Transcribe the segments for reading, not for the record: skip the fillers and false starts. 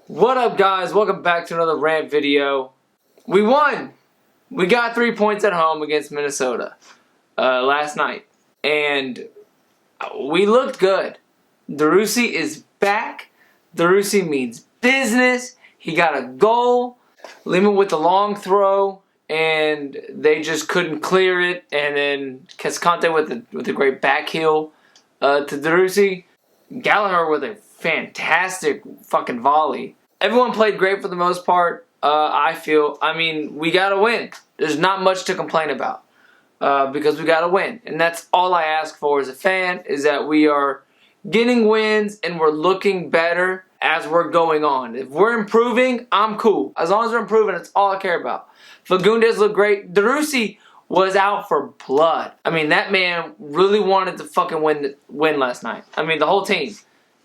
What up, guys? Welcome back to another rant video. We won! We got 3 points at home against Minnesota last night. And we looked good. Driussi is back. Driussi means business. He got a goal. Lehman with the long throw, and they just couldn't clear it. And then Cascante with a great back heel to Driussi. Gallagher with a fantastic fucking volley. Everyone played great for the most part, I feel. I mean, we got to win. There's not much to complain about because we got to win. And that's all I ask for as a fan, is that we are getting wins and we're looking better as we're going on. If we're improving, I'm cool. As long as we're improving, that's all I care about. Fagundes looked great. Driussi was out for blood. I mean, that man really wanted to fucking win last night. I mean, the whole team.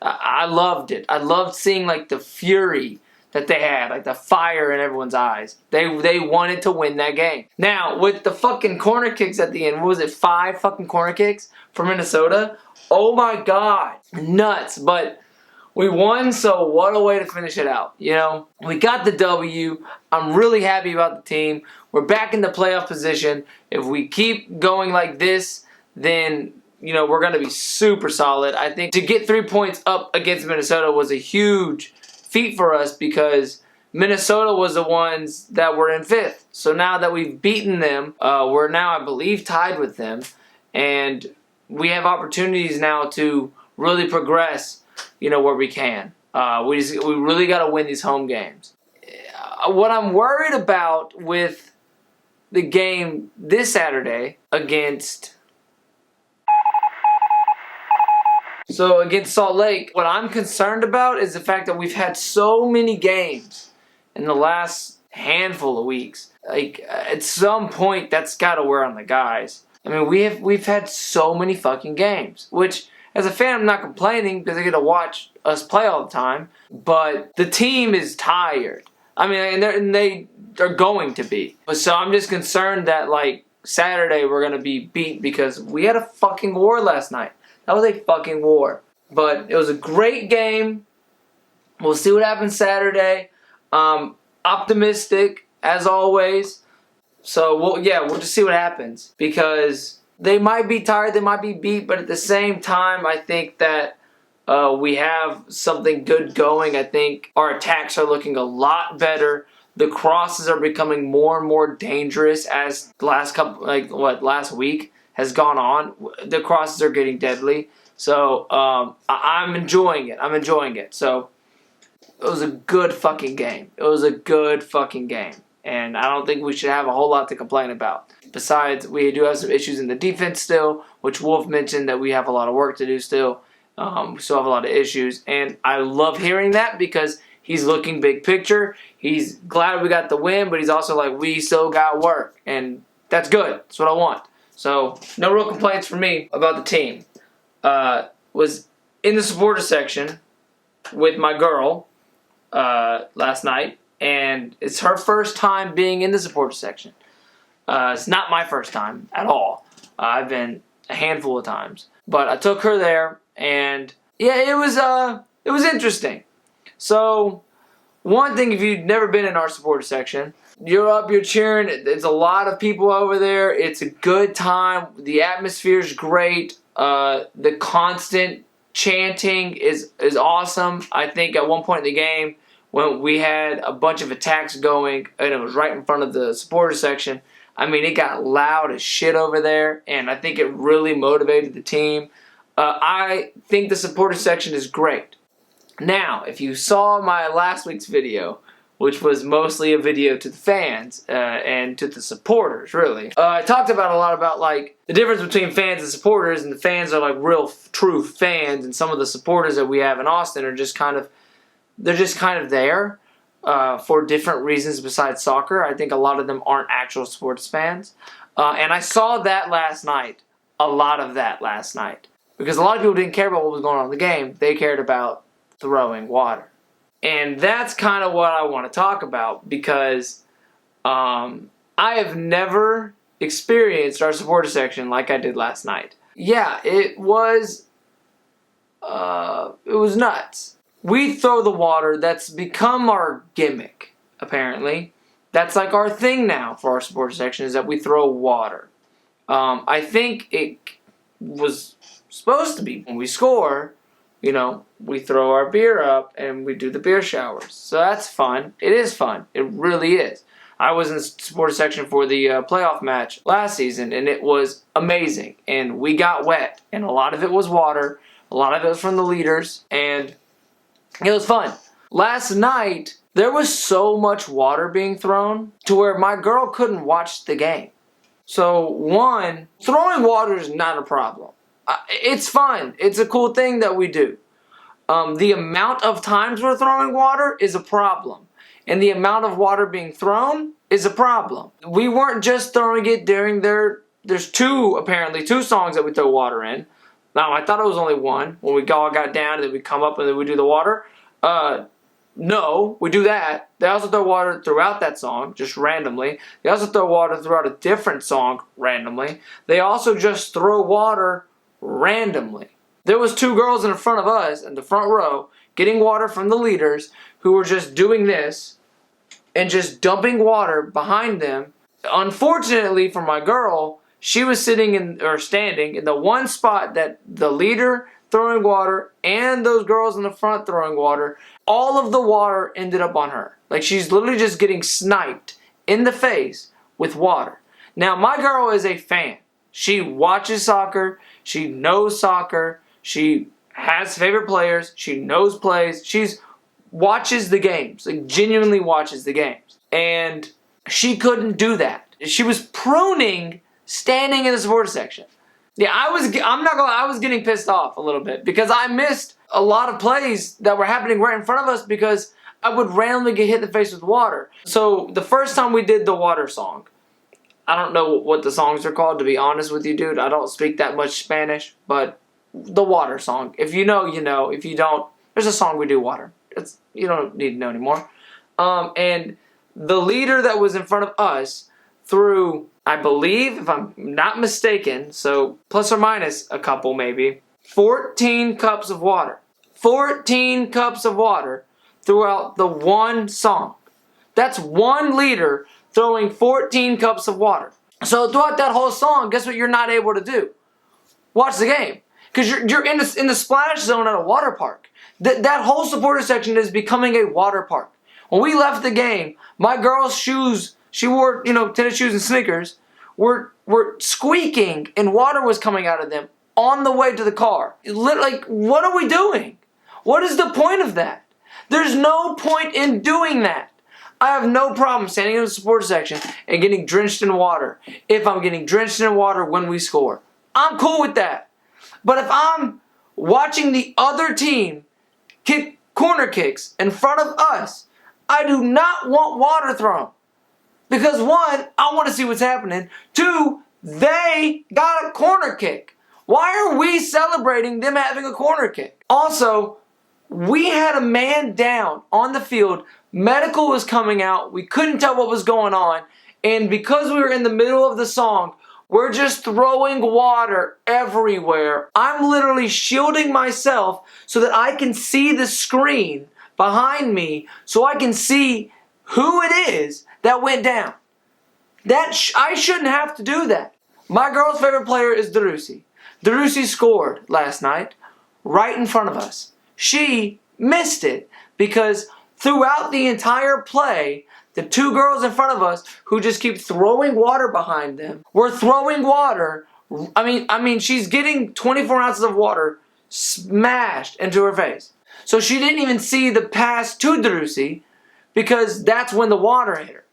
I loved it. I loved seeing, like, the fury that they had, like the fire in everyone's eyes. They wanted to win that game. Now, with the fucking corner kicks at the end, what was it, 5 fucking corner kicks for Minnesota? Oh my God. Nuts. But we won, so what a way to finish it out, you know? We got the W. I'm really happy about the team. We're back in the playoff position. If we keep going like this, then, you know, we're going to be super solid. I think to get 3 points up against Minnesota was a huge feat for us because Minnesota was the ones that were in 5th. So now that we've beaten them, we're now, I believe, tied with them. And we have opportunities now to really progress, you know, where we can. We really got to win these home games. What I'm worried about with the game this Saturday against Salt Lake, what I'm concerned about is the fact that we've had so many games in the last handful of weeks. Like, at some point, that's got to wear on the guys. I mean, we've had so many fucking games, which, as a fan, I'm not complaining because I get to watch us play all the time. But the team is tired. I mean, and they're going to be. So I'm just concerned that, like, Saturday we're going to be beat because we had a fucking war last night. That was a fucking war. But it was a great game. We'll see what happens Saturday. Optimistic, as always. So, we'll just see what happens. Because they might be tired, they might be beat, but at the same time, I think that we have something good going. I think our attacks are looking a lot better. The crosses are becoming more and more dangerous as the last week has gone on. The crosses are getting deadly. So, I'm enjoying it. I'm enjoying it. So, it was a good fucking game. It was a good fucking game. And I don't think we should have a whole lot to complain about. Besides, we do have some issues in the defense still, which Wolf mentioned that we have a lot of work to do still. We still have a lot of issues. And I love hearing that because he's looking big picture. He's glad we got the win, but he's also like, we still got work. And that's good. That's what I want. So, no real complaints from me about the team. Was in the supporter section with my girl last night. And it's her first time being in the supporter section. It's not my first time at all. I've been a handful of times. But I took her there, and yeah, it was interesting. So, one thing, if you've never been in our supporter section, you're up, you're cheering. There's a lot of people over there. It's a good time. The atmosphere's great. The constant chanting is awesome. I think at one point in the game, when we had a bunch of attacks going, and it was right in front of the supporter section, I mean, it got loud as shit over there, and I think it really motivated the team. I think the supporter section is great. Now, if you saw my last week's video, which was mostly a video to the fans and to the supporters, really, I talked a lot about, like, the difference between fans and supporters, and the fans are, like, real, true fans, and some of the supporters that we have in Austin are just kind of, they're just kind of there for different reasons besides soccer. I think a lot of them aren't actual sports fans. And I saw that last night, a lot of that last night. Because a lot of people didn't care about what was going on in the game. They cared about throwing water. And that's kind of what I want to talk about because I have never experienced our supporter section like I did last night. Yeah, it was nuts. we throw the water. That's become our gimmick, apparently. That's like our thing now for our supporter section, is that we throw water. I think it was supposed to be when we score, we throw our beer up and we do the beer showers. So that's fun. It is fun. It really is. I was in the supporter section for the playoff match last season, and it was amazing. And we got wet, and a lot of it was water. A lot of it was from the leaders, and it was fun. Last night, there was so much water being thrown to where my girl couldn't watch the game. So, one, throwing water is not a problem. It's fun. It's a cool thing that we do. The amount of times we're throwing water is a problem. And the amount of water being thrown is a problem. We weren't just throwing it during there's apparently two songs that we throw water in. Now, I thought it was only one. When we all got down and then we come up and then we do the water. No, we do that. They also throw water throughout that song, just randomly. They also throw water throughout a different song, randomly. They also just throw water randomly. There was two girls in front of us in the front row getting water from the leaders who were just doing this and just dumping water behind them. Unfortunately for my girl, she was standing in the one spot that the leader throwing water and those girls in the front throwing water, all of the water ended up on her. Like, she's literally just getting sniped in the face with water. Now, my girl is a fan. She watches soccer. She knows soccer. She has favorite players. She knows plays. She watches the games. Like, genuinely watches the games. And she couldn't do that. She was pruning standing in the supporter section. Yeah, I'm not gonna lie, I was getting pissed off a little bit because I missed a lot of plays that were happening right in front of us because I would randomly get hit in the face with water. So the first time we did the water song, I don't know what the songs are called, to be honest with you, dude. I don't speak that much Spanish, but the water song. If you know, you know. If you don't, there's a song we do water. You don't need to know anymore. And the leader that was in front of us threw, I believe, if I'm not mistaken, so plus or minus a couple maybe, 14 cups of water. 14 cups of water throughout the one song. That's one leader throwing 14 cups of water. So throughout that whole song, guess what you're not able to do? Watch the game. Because you're in the splash zone at a water park. That whole supporter section is becoming a water park. When we left the game, my girl's shoes, she wore, tennis shoes and sneakers, were squeaking and water was coming out of them on the way to the car. Like, what are we doing? What is the point of that? There's no point in doing that. I have no problem standing in the supporter section and getting drenched in water if I'm getting drenched in water when we score. I'm cool with that. But if I'm watching the other team kick corner kicks in front of us, I do not want water thrown. Because one, I want to see what's happening. Two, they got a corner kick. Why are we celebrating them having a corner kick? Also, we had a man down on the field. Medical was coming out. We couldn't tell what was going on. And because we were in the middle of the song, we're just throwing water everywhere. I'm literally shielding myself so that I can see the screen behind me, so I can see who it is that went down. I shouldn't have to do that. My girl's favorite player is Derusi. Derusi scored last night right in front of us. She missed it because throughout the entire play, the two girls in front of us who just keep throwing water behind them were throwing water. I mean, she's getting 24 ounces of water smashed into her face. So she didn't even see the pass to Derusi because that's when the water hit her.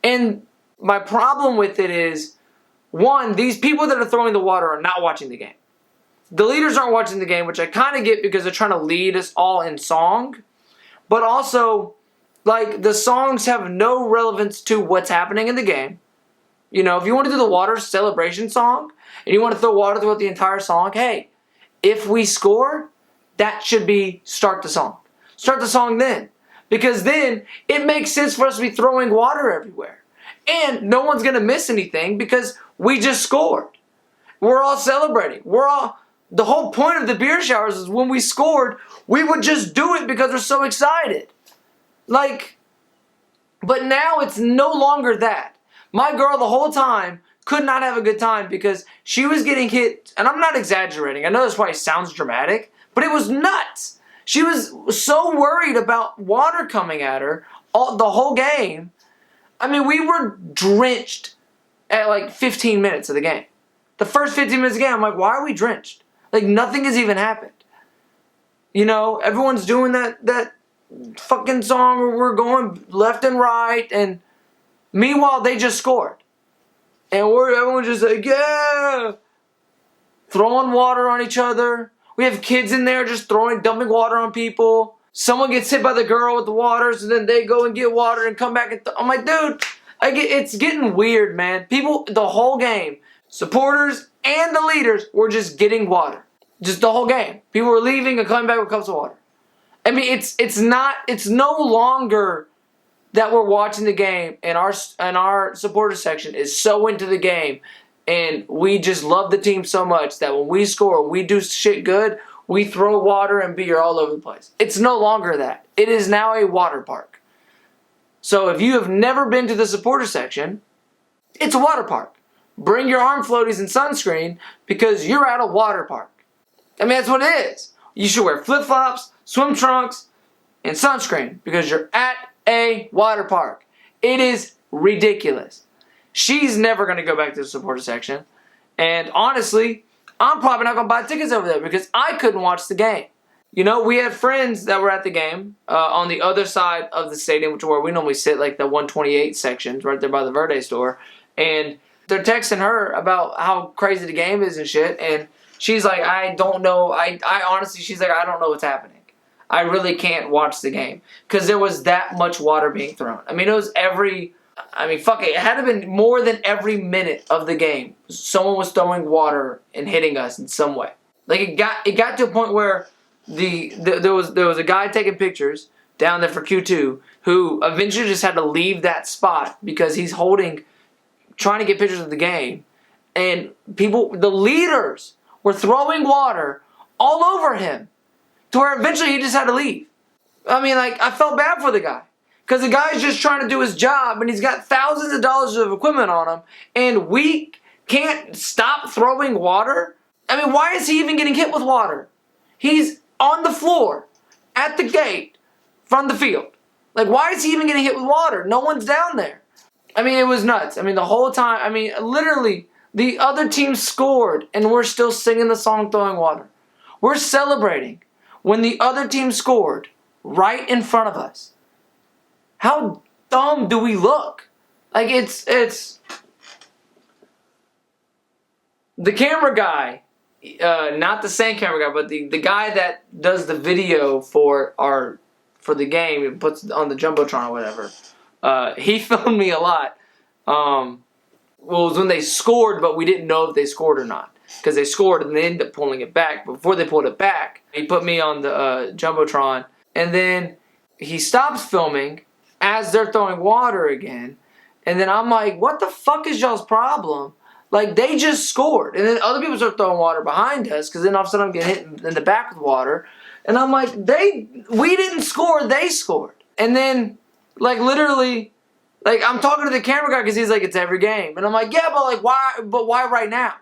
And my problem with it is, one, these people that are throwing the water are not watching the game. The leaders aren't watching the game, which I kind of get because they're trying to lead us all in song. But also, like, the songs have no relevance to what's happening in the game. If you want to do the water celebration song and you want to throw water throughout the entire song, hey, if we score, that should be start the song. Start the song then. Because then it makes sense for us to be throwing water everywhere. And no one's going to miss anything because we just scored. We're all celebrating. We're all The whole point of the beer showers is when we scored, we would just do it because we're so excited. Like, but now it's no longer that. My girl the whole time could not have a good time because she was getting hit, and I'm not exaggerating. I know this probably sounds dramatic, but it was nuts. She was so worried about water coming at her the whole game. I mean, we were drenched at like 15 minutes of the game. The first 15 minutes of the game, I'm like, why are we drenched? Like, nothing has even happened. You know, everyone's doing that fucking song where we're going left and right, and meanwhile, they just scored. And everyone's just like, yeah! Throwing water on each other. We have kids in there just dumping water on people. Someone gets hit by the girl with the water, so then they go and get water and come back and I'm like, dude, it's getting weird, man. People, the whole game, supporters and the leaders were just getting water. Just the whole game. People were leaving and coming back with cups of water. I mean, it's no longer that we're watching the game and our supporter section is so into the game and we just love the team so much that when we score, we do shit good, we throw water and beer all over the place. It's no longer that. It is now a water park. So if you have never been to the supporter section, it's a water park. Bring your arm floaties and sunscreen because you're at a water park. I mean, that's what it is. You should wear flip-flops, swim trunks, and sunscreen because you're at a water park. It is ridiculous. She's never going to go back to the supporter section. And honestly, I'm probably not going to buy tickets over there because I couldn't watch the game. You know, we had friends that were at the game on the other side of the stadium, which is where we normally sit, like the 128 sections right there by the Verde store. And they're texting her about how crazy the game is and shit. And she's like, I don't know. I honestly, she's like, I don't know what's happening. I really can't watch the game because there was that much water being thrown. I mean, it was fuck it. It had to have been more than every minute of the game. Someone was throwing water and hitting us in some way. Like it got to a point where there was a guy taking pictures down there for Q2 who eventually just had to leave that spot because he's trying to get pictures of the game, and the leaders were throwing water all over him. To where eventually he just had to leave. I mean, like, I felt bad for the guy. Because the guy's just trying to do his job and he's got thousands of dollars of equipment on him and we can't stop throwing water? I mean, why is he even getting hit with water? He's on the floor, at the gate, from the field. Like, why is he even getting hit with water? No one's down there. I mean, it was nuts. I mean, the whole time, I mean, literally, the other team scored and we're still singing the song Throwing Water. We're celebrating when the other team scored right in front of us. How dumb do we look? Like, it's the camera guy, not the same camera guy, but the guy that does the video for the game and puts it on the Jumbotron or whatever. He filmed me a lot. Well, it was when they scored, but we didn't know if they scored or not. Because they scored and they ended up pulling it back. But before they pulled it back, he put me on the Jumbotron. And then he stops filming as they're throwing water again. And then I'm like, what the fuck is y'all's problem? Like, they just scored. And then other people start throwing water behind us. Because then all of a sudden I'm getting hit in the back with water. And I'm like, we didn't score, they scored. And then, like, literally, like, I'm talking to the camera guy because he's like, it's every game. And I'm like, yeah, but like, why right now?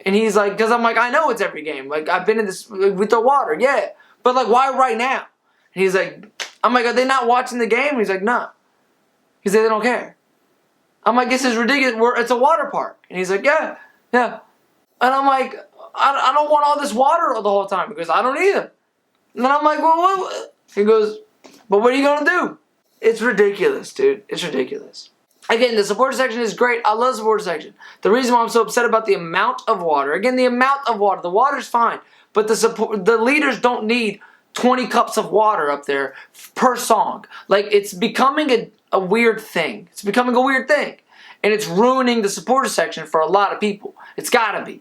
And he's like, because I'm like, I know it's every game. Like, I've been in this with the water, yeah. But like, why right now? And he's like, I'm like, are they not watching the game? And he's like, no. He said, they don't care. I'm like, this is ridiculous. It's a water park. And he's like, yeah. And I'm like, I don't want all this water the whole time because I don't either. And then I'm like, well, what? He goes, but what are you going to do? It's ridiculous, dude. It's ridiculous. Again, the supporter section is great. I love the supporter section. The reason why I'm so upset about the amount of water, again, the amount of water. The water's fine, but the leaders don't need 20 cups of water up there per song. Like, it's becoming a weird thing. It's becoming a weird thing. And it's ruining the supporter section for a lot of people. It's gotta be.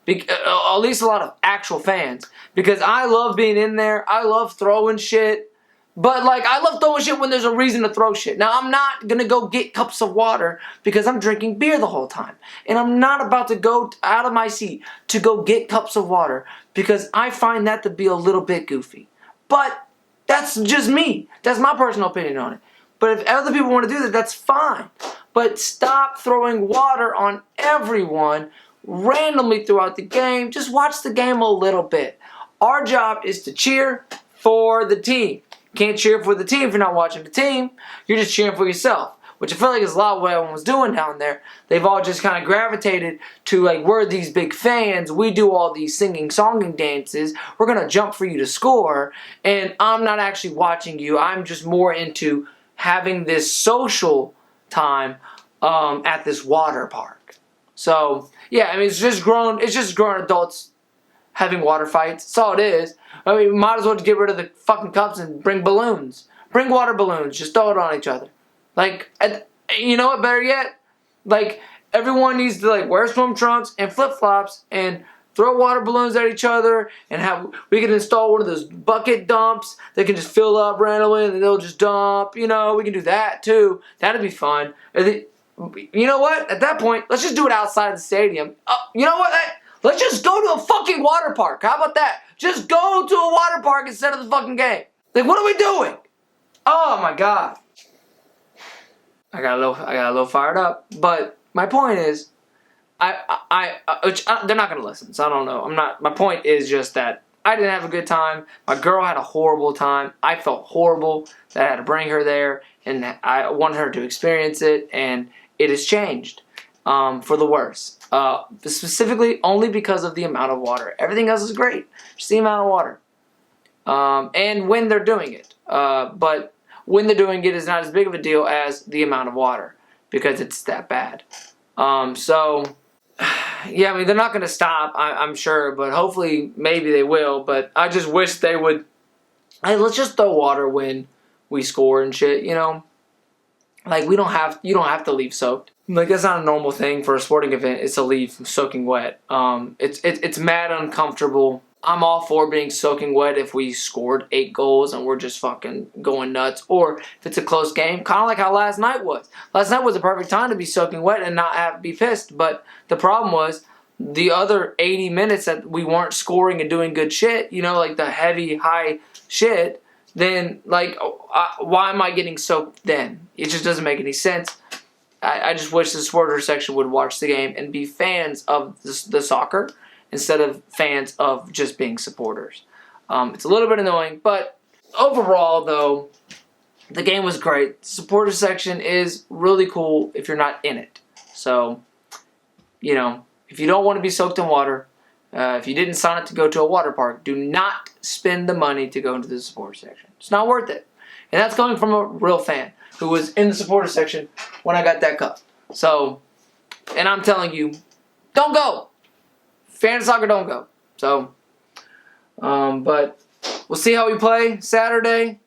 At least a lot of actual fans. Because I love being in there. I love throwing shit. But like, I love throwing shit when there's a reason to throw shit. Now, I'm not gonna go get cups of water because I'm drinking beer the whole time. And I'm not about to go out of my seat to go get cups of water because I find that to be a little bit goofy. But that's just me. That's my personal opinion on it. But if other people want to do that, that's fine. But stop throwing water on everyone randomly throughout the game. Just watch the game a little bit. Our job is to cheer for the team. Can't cheer for the team if you're not watching the team. You're just cheering for yourself, which I feel like is a lot of what everyone was doing down there. They've all just kind of gravitated to, like, we're these big fans. We do all these singing, songing dances. We're going to jump for you to score. And I'm not actually watching you. I'm just more into having this social time at this water park. So, yeah, I mean, it's just grown adults having water fights. That's all it is. I mean, we might as well just get rid of the fucking cups and bring balloons. Bring water balloons. Just throw it on each other. Like, you know what, better yet? Like, everyone needs to, like, wear swim trunks and flip-flops and throw water balloons at each other, and we can install one of those bucket dumps that can just fill up randomly and they'll just dump. You know, we can do that too. That'd be fun. You know what? At that point, let's just do it outside the stadium. You know what? Let's just go to a fucking water park. How about that? Just go to a water park instead of the fucking game. Like, what are we doing? Oh my god. I got a little fired up. But my point is, they're not gonna listen, so I don't know. My point is just that I didn't have a good time. My girl had a horrible time. I felt horrible that I had to bring her there, and I wanted her to experience it, and it has changed for the worse. Specifically, only because of the amount of water. Everything else is great. Just the amount of water. And when they're doing it. But when they're doing it is not as big of a deal as the amount of water, because it's that bad. So, yeah, I mean, they're not going to stop, I'm sure, but hopefully, maybe they will. But I just wish they would, hey, let's just throw water when we score and shit, you know? Like, you don't have to leave soaked. Like, that's not a normal thing for a sporting event, is to leave soaking wet. It's mad uncomfortable. I'm all for being soaking wet if we scored 8 goals and we're just fucking going nuts. Or if it's a close game, kind of like how last night was. Last night was a perfect time to be soaking wet and not be pissed. But the problem was the other 80 minutes that we weren't scoring and doing good shit, you know, like the heavy, high shit, then, like, why am I getting soaked then? It just doesn't make any sense. I just wish the supporter section would watch the game and be fans of the soccer instead of fans of just being supporters. It's a little bit annoying, but overall, though, the game was great. The supporter section is really cool if you're not in it. So, you know, if you don't want to be soaked in water, if you didn't sign up to go to a water park, do not spend the money to go into the supporter section. It's not worth it. And that's coming from a real fan who was in the supporter section when I got that cup. So, and I'm telling you, don't go. Fan of soccer, don't go. So, but we'll see how we play Saturday.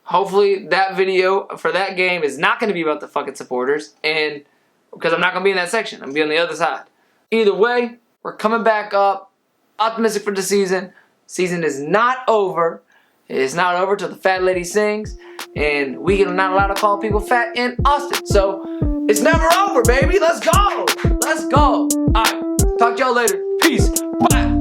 Hopefully that video for that game is not going to be about the fucking supporters, and because I'm not going to be in that section. I'm going to be on the other side. Either way, we're coming back up. Optimistic for the season. Season is not over. It is not over till the fat lady sings, and we are not allowed to call people fat in Austin. So, it's never over, baby. Let's go. Let's go. All right. Talk to y'all later. Peace. Bye.